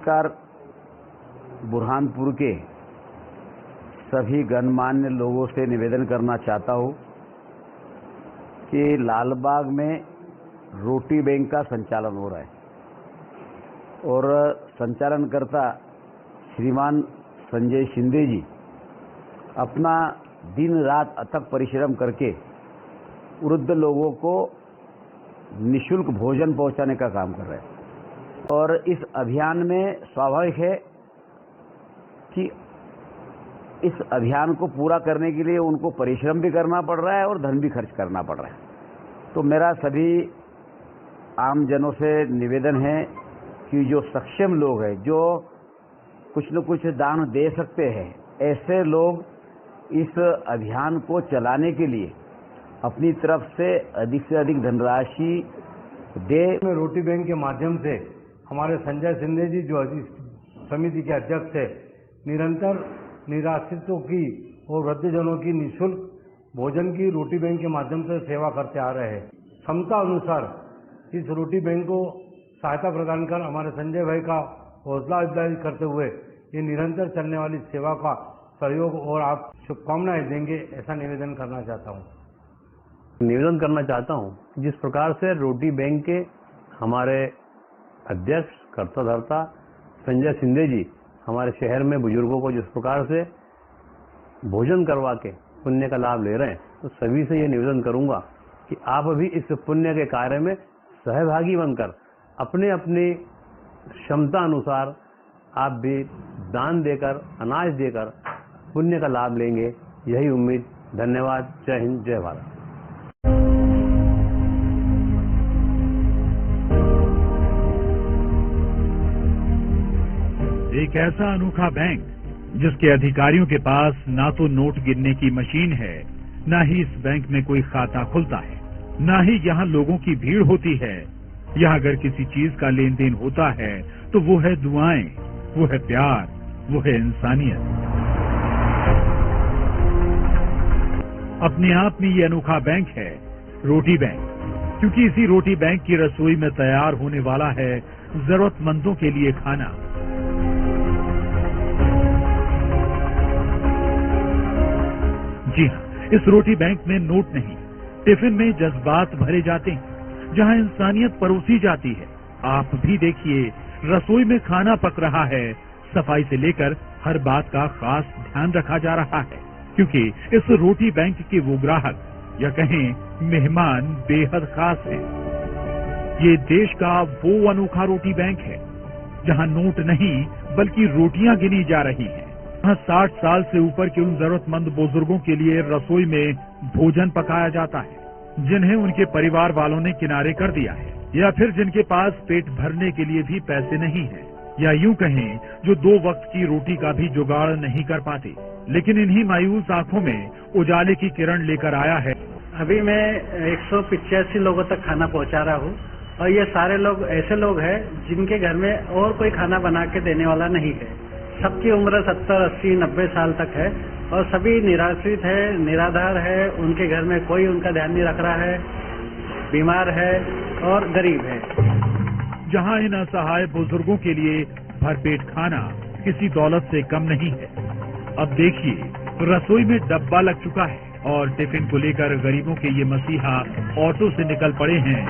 नमस्कार। बुरहानपुर के सभी गणमान्य लोगों से निवेदन करना चाहता हूं कि लालबाग में रोटी बैंक का संचालन हो रहा है और संचालनकर्ता श्रीमान संजय शिंदे जी अपना दिन रात अथक परिश्रम करके वृद्ध लोगों को निःशुल्क भोजन पहुंचाने का काम कर रहे हैं। और इस अभियान में स्वाभाविक है कि इस अभियान को पूरा करने के लिए उनको परिश्रम भी करना पड़ रहा है और धन भी खर्च करना पड़ रहा है। तो मेरा सभी आमजनों से निवेदन है कि जो सक्षम लोग हैं, जो कुछ न कुछ दान दे सकते हैं, ऐसे लोग इस अभियान को चलाने के लिए अपनी तरफ से अधिक धनराशि दे। रोटी बैंक के माध्यम से हमारे संजय शिंदे जी जो समिति के अध्यक्ष है, निरंतर निराश्रितों की और वृद्धजनों की निःशुल्क भोजन की रोटी बैंक के माध्यम से सेवा करते आ रहे हैं। क्षमता अनुसार इस रोटी बैंक को सहायता प्रदान कर हमारे संजय भाई का हौसला अफजाई करते हुए ये निरंतर चलने वाली सेवा का सहयोग और आप शुभकामनाएं देंगे, ऐसा निवेदन करना चाहता हूं। जिस प्रकार से रोटी बैंक के हमारे अध्यक्ष कर्ता धर्ता संजय शिंदे जी हमारे शहर में बुजुर्गों को जिस प्रकार से भोजन करवा के पुण्य का लाभ ले रहे हैं, तो सभी से ये निवेदन करूंगा कि आप भी इस पुण्य के कार्य में सहभागी बनकर अपने अपनी क्षमता अनुसार आप भी दान देकर, अनाज देकर पुण्य का लाभ लेंगे, यही उम्मीद। धन्यवाद। जय हिंद, जय भारत। एक ऐसा अनोखा बैंक जिसके अधिकारियों के पास ना तो नोट गिनने की मशीन है, ना ही इस बैंक में कोई खाता खुलता है, ना ही यहाँ लोगों की भीड़ होती है। यहाँ अगर किसी चीज का लेन देन होता है तो वो है दुआएं, वो है प्यार, वो है इंसानियत। अपने आप में ये अनोखा बैंक है रोटी बैंक, क्योंकि इसी रोटी बैंक की रसोई में तैयार होने वाला है जरूरतमंदों के लिए खाना। जी हाँ, इस रोटी बैंक में नोट नहीं, टिफिन में जज्बात भरे जाते हैं, जहाँ इंसानियत परोसी जाती है। आप भी देखिए, रसोई में खाना पक रहा है, सफाई से लेकर हर बात का खास ध्यान रखा जा रहा है, क्योंकि इस रोटी बैंक के वो ग्राहक या कहें मेहमान बेहद खास हैं। ये देश का वो अनोखा रोटी बैंक है जहाँ नोट नहीं बल्कि रोटियां गिनी जा रही हैं। यहाँ 60 साल से ऊपर के उन जरूरतमंद बुजुर्गों के लिए रसोई में भोजन पकाया जाता है, जिन्हें उनके परिवार वालों ने किनारे कर दिया है, या फिर जिनके पास पेट भरने के लिए भी पैसे नहीं है, या यूं कहें जो 2 वक्त की रोटी का भी जुगाड़ नहीं कर पाते। लेकिन इन्हीं मायूस आंखों में उजाले की किरण लेकर आया है। अभी मैं 185 लोगों तक खाना पहुंचा रहा हूं, और ये सारे लोग ऐसे लोग हैं जिनके घर में और कोई खाना बना के देने वाला नहीं है। सबकी उम्र 70, 80, 90 साल तक है और सभी निराश्रित है, निराधार है, उनके घर में कोई उनका ध्यान नहीं रख रहा है, बीमार है और गरीब है। जहां इन असहाय बुजुर्गों के लिए भरपेट खाना किसी दौलत से कम नहीं है। अब देखिए, रसोई में डब्बा लग चुका है और टिफिन को लेकर गरीबों के ये मसीहा ऑटो से निकल पड़े हैं।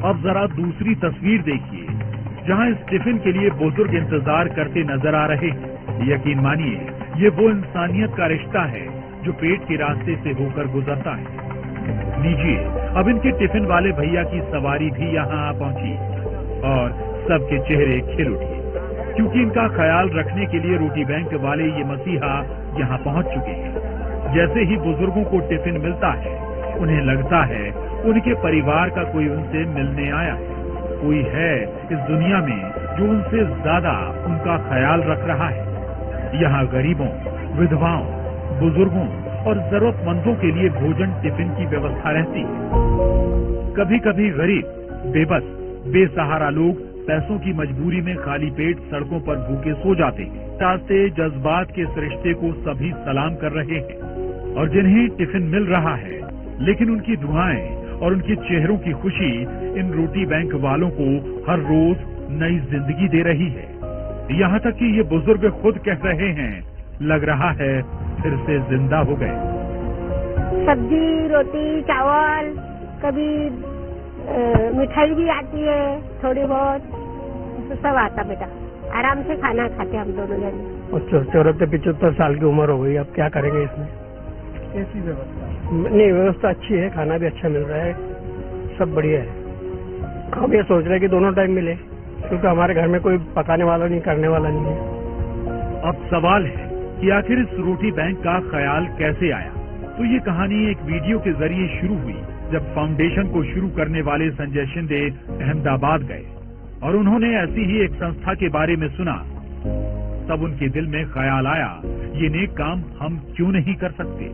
अब जरा दूसरी तस्वीर देखिए, जहां इस टिफिन के लिए बुजुर्ग इंतजार करते नजर आ रहे हैं। यकीन मानिए, ये वो इंसानियत का रिश्ता है जो पेट के रास्ते से होकर गुजरता है। लीजिए, अब इनके टिफिन वाले भैया की सवारी भी यहाँ आ पहुंची और सबके चेहरे खिल उठे, क्योंकि इनका ख्याल रखने के लिए रोटी बैंक वाले ये मसीहा यहाँ पहुंच चुके हैं। जैसे ही बुजुर्गों को टिफिन मिलता है, उन्हें लगता है उनके परिवार का कोई उनसे मिलने आया है, कोई है इस दुनिया में जो उनसे ज्यादा उनका ख्याल रख रहा है। यहाँ गरीबों, विधवाओं, बुजुर्गों और जरूरतमंदों के लिए भोजन टिफिन की व्यवस्था रहती है। कभी कभी गरीब, बेबस, बेसहारा लोग पैसों की मजबूरी में खाली पेट सड़कों पर भूखे सो जाते हैं। ताज़े जज्बात के इस रिश्ते को सभी सलाम कर रहे हैं और जिन्हें टिफिन मिल रहा है, लेकिन उनकी दुआएं और उनके चेहरों की खुशी इन रोटी बैंक वालों को हर रोज नई जिंदगी दे रही है। यहाँ तक कि ये बुजुर्ग खुद कह रहे हैं, लग रहा है फिर से जिंदा हो गए। सब्जी, रोटी, चावल, कभी मिठाई भी आती है, थोड़ी बहुत, तो सब आता बेटा। आराम से खाना खाते हम दोनों जने। और 74-75 साल की उम्र हो गई, अब क्या करेंगे इसमें? कैसी व्यवस्था? नहीं, व्यवस्था अच्छी है, खाना भी अच्छा मिल रहा है, सब बढ़िया है। हम ये सोच रहे हैं कि दोनों टाइम मिले, क्योंकि हमारे घर में कोई पकाने वाला नहीं, करने वाला नहीं है। अब सवाल है कि आखिर इस रोटी बैंक का ख्याल कैसे आया? तो ये कहानी एक वीडियो के जरिए शुरू हुई जब फाउंडेशन को शुरू करने वाले संजय शिंदे अहमदाबाद गए और उन्होंने ऐसी ही एक संस्था के बारे में सुना। तब उनके दिल में ख्याल आया, ये नेक काम हम क्यों नहीं कर सकते।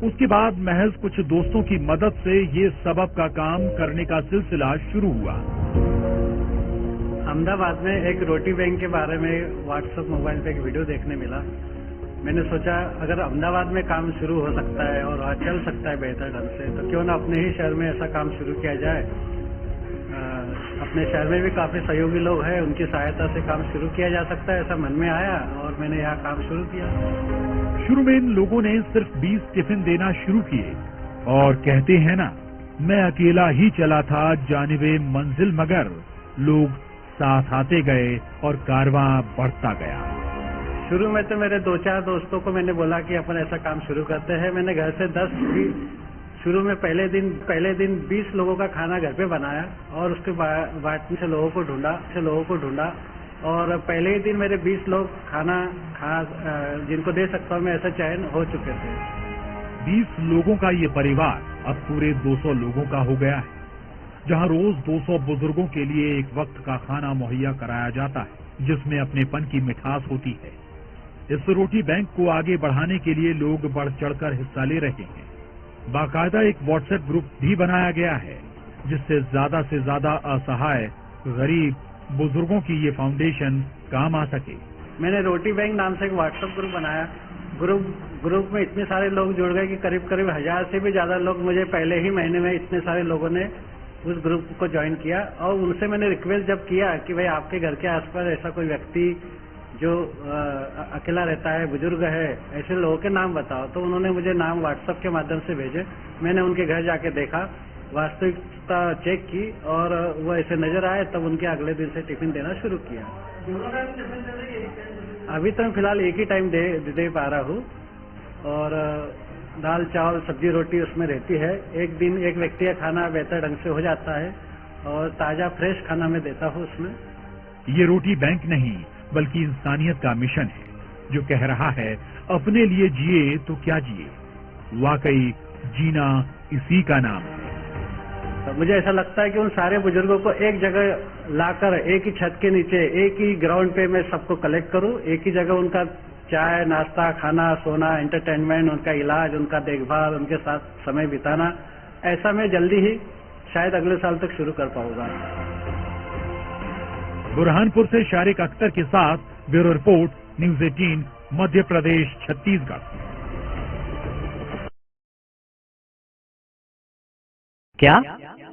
उसके बाद महज कुछ दोस्तों की मदद से ये सबब का काम करने का सिलसिला शुरू हुआ। अहमदाबाद में एक रोटी बैंक के बारे में व्हाट्सएप मोबाइल पे एक वीडियो देखने मिला। मैंने सोचा अगर अहमदाबाद में काम शुरू हो सकता है और चल सकता है बेहतर ढंग से, तो क्यों ना अपने ही शहर में ऐसा काम शुरू किया जाए। अपने शहर में भी काफी सहयोगी लोग हैं, उनकी सहायता से काम शुरू किया जा सकता है, ऐसा मन में आया और मैंने यहाँ काम शुरू किया। शुरू में इन लोगों ने सिर्फ 20 टिफिन देना शुरू किए और कहते हैं ना, मैं अकेला ही चला था जानिबे मंजिल, मगर लोग साथ आते गए और कारवां बढ़ता गया। शुरू में तो मेरे 2-4 दोस्तों को मैंने बोला कि अपन ऐसा काम शुरू करते हैं। मैंने घर से 10-20 शुरू में पहले दिन 20 लोगों का खाना घर पे बनाया और उसके बाद से लोगों को ढूंढा और पहले ही दिन मेरे 20 लोग खाना जिनको दे सकता हूँ मैं, ऐसा चयन हो चुके थे। 20 लोगों का ये परिवार अब पूरे 200 लोगों का हो गया है, जहाँ रोज 200 बुजुर्गों के लिए एक वक्त का खाना मुहैया कराया जाता है, जिसमें अपनेपन की मिठास होती है। इस रोटी बैंक को आगे बढ़ाने के लिए लोग बढ़ चढ़कर हिस्सा ले रहे हैं। बाकायदा एक व्हाट्सएप ग्रुप भी बनाया गया है, जिससे ज्यादा से ज्यादा असहाय गरीब बुजुर्गों की ये फाउंडेशन काम आ सके। मैंने रोटी बैंक नाम से एक व्हाट्सएप ग्रुप बनाया। ग्रुप में इतने सारे लोग जुड़ गए कि करीब 1000 से भी ज्यादा लोग, मुझे पहले ही महीने में इतने सारे लोगों ने उस ग्रुप को ज्वाइन किया। और उनसे मैंने रिक्वेस्ट जब किया कि भाई आपके घर के आसपास ऐसा कोई व्यक्ति जो अकेला रहता है, बुजुर्ग है, ऐसे लोगों के नाम बताओ, तो उन्होंने मुझे नाम व्हाट्सएप के माध्यम से भेजे। मैंने उनके घर जाके देखा, वास्तविकता चेक की और वो ऐसे नजर आए, तब उनके अगले दिन से टिफिन देना शुरू किया। अभी तो मैं फिलहाल एक ही टाइम दे पा रहा हूँ और दाल चावल सब्जी रोटी उसमें रहती है। एक दिन एक व्यक्ति का खाना बेहतर ढंग से हो जाता है और ताजा फ्रेश खाना मैं देता हूँ उसमें। ये रोटी बैंक नहीं बल्कि इंसानियत का मिशन है, जो कह रहा है अपने लिए जिए तो क्या जिए। वाकई जीना इसी का नाम है। तो मुझे ऐसा लगता है कि उन सारे बुजुर्गों को एक जगह लाकर एक ही छत के नीचे एक ही ग्राउंड पे मैं सबको कलेक्ट करूं, एक ही जगह उनका चाय नाश्ता खाना सोना एंटरटेनमेंट, उनका इलाज, उनका देखभाल, उनके साथ समय बिताना, ऐसा मैं जल्दी ही शायद अगले साल तक शुरू कर पाऊंगा। बुरहानपुर से शारिक अख्तर के साथ bureau report, news 18, Madhya Pradesh, Chhattisgarh. क्या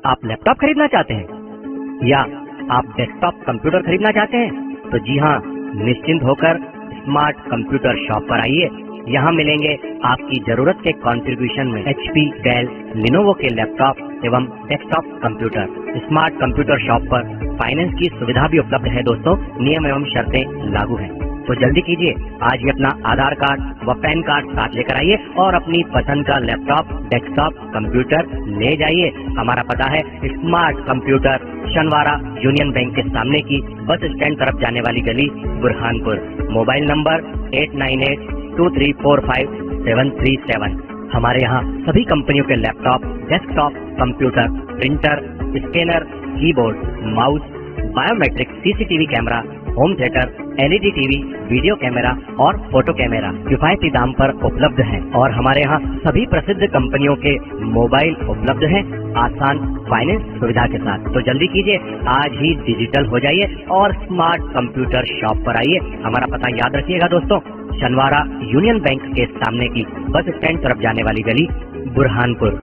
आप लैपटॉप खरीदना चाहते हैं या आप डेस्कटॉप कंप्यूटर खरीदना चाहते हैं? तो जी हाँ, निश्चिंत होकर स्मार्ट कंप्यूटर शॉप पर आइए। यहाँ मिलेंगे आपकी जरूरत के कंट्रीब्यूशन में HP, डेल, लिनोवो के लैपटॉप एवं desktop computer. Smart computer shop पर फाइनेंस की सुविधा भी उपलब्ध है दोस्तों। नियम एवं शर्तें लागू हैं, तो जल्दी कीजिए, आज ही अपना आधार कार्ड व पैन कार्ड साथ लेकर आइए और अपनी पसंद का लैपटॉप, डेस्कटॉप, कंप्यूटर ले जाइए। हमारा पता है स्मार्ट कंप्यूटर, शनवारा यूनियन बैंक के सामने की बस स्टैंड तरफ जाने वाली गली, बुरहानपुर। Mobile number 8982345737। हमारे यहाँ सभी कंपनियों के laptop, desktop, computer, printer, scanner, keyboard, mouse, biometric CCTV camera, home theatre, LED TV, video camera और फोटो कैमरा किफायती दाम पर उपलब्ध हैं। और हमारे यहाँ सभी प्रसिद्ध कंपनियों के मोबाइल उपलब्ध हैं। आसान फाइनेंस सुविधा के साथ। तो जल्दी कीजिए, आज ही डिजिटल हो जाइए और स्मार्ट कंप्यूटर शॉप पर आइए। हमारा पता याद रखिएगा दोस्तों, शनवारा यूनियन बैंक के सामने की बस स्टैंड तरफ जाने वाली गली, बुरहानपुर।